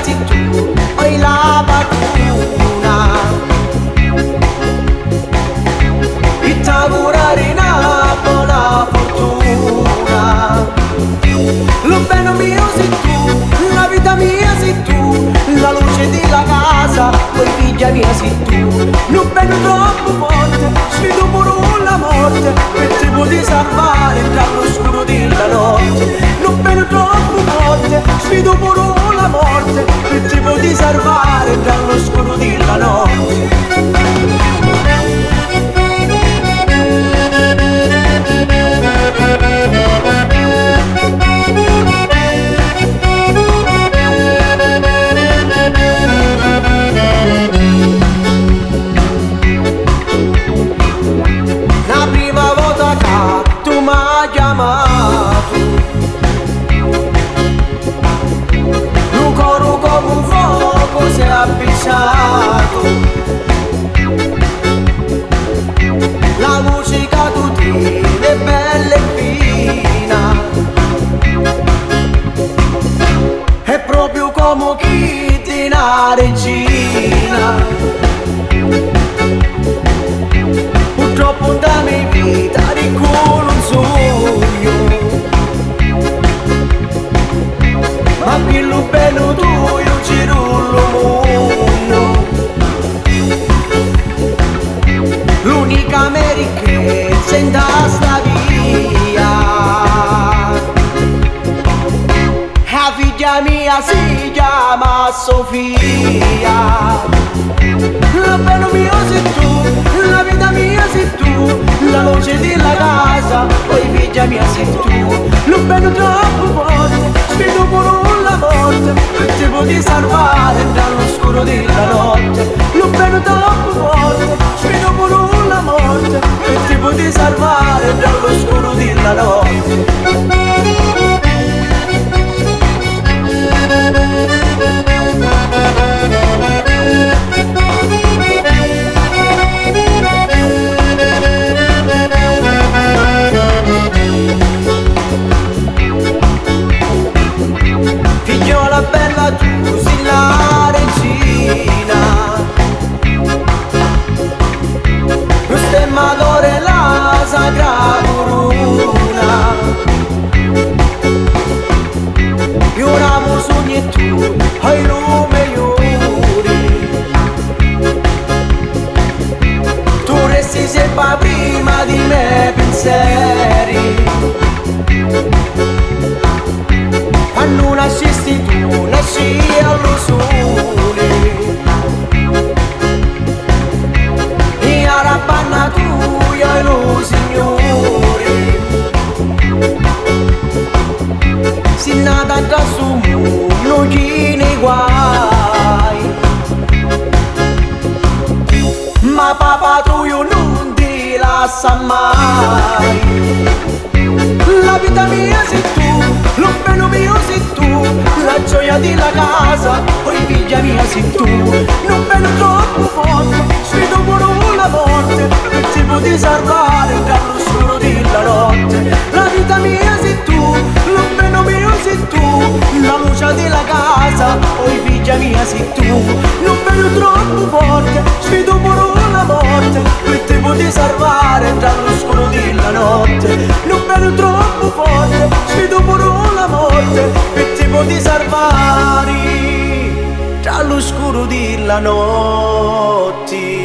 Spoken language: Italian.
sei tu, hai la vacuna. E t'augurare una buona fortuna. Lo bene mio sei tu, la vita mia sei tu, la luce della casa, poi figlia mia sei tu. Non bene troppo forte, sfido pure la morte, per te poter salvare dall'oscuro della notte. Non bene troppo forte, sfido pure la morte, per te poter salvare dall'oscuro della notte. Si è appiccicato, la musica tutina è bella e fina, è proprio come chi di una regina. Purtroppo da mia vita ricordo un sogno, ma più bello tu io giro l'unica americanza in sta via. La figlia mia si chiama Sofia. La bella mia sei tu, la vita mia sei tu, la luce della casa, poi figlia mia sei tu. Non bello troppo forte, sfido pure la morte, per te poter salvare dall'oscuro della notte. Non bello troppo forte, sfido pure la morte, per te poter salvare dall'oscuro della notte. Figliola bella tu sei la regina, lo stemmatore la sacra corona, io amo sogni tu, hai lume iuri, tu resti sempre prima di me pensieri. Quando nascisti tu, nasci allo sole, e a rabanna tu, io lo signore, si nata da su non chi ne guai, ma papà tu io non ti lascia mai. La vita mia sei tu, lo bene mio sei tu, la gioia della casa, poi figlia mia sei tu. Non bene troppo forte, sfido pure la morte, per te poter salvare dall'oscuro della notte. La vita mia sei tu, lo bene mio sei tu, la luce della casa, poi figlia mia sei tu. Non bene troppo forte, sfido pure la morte, per te poter salvare dall'oscuro della notte. Non bene troppo forte, sfido pure la morte, per te poter salvare dall'oscuro della notte.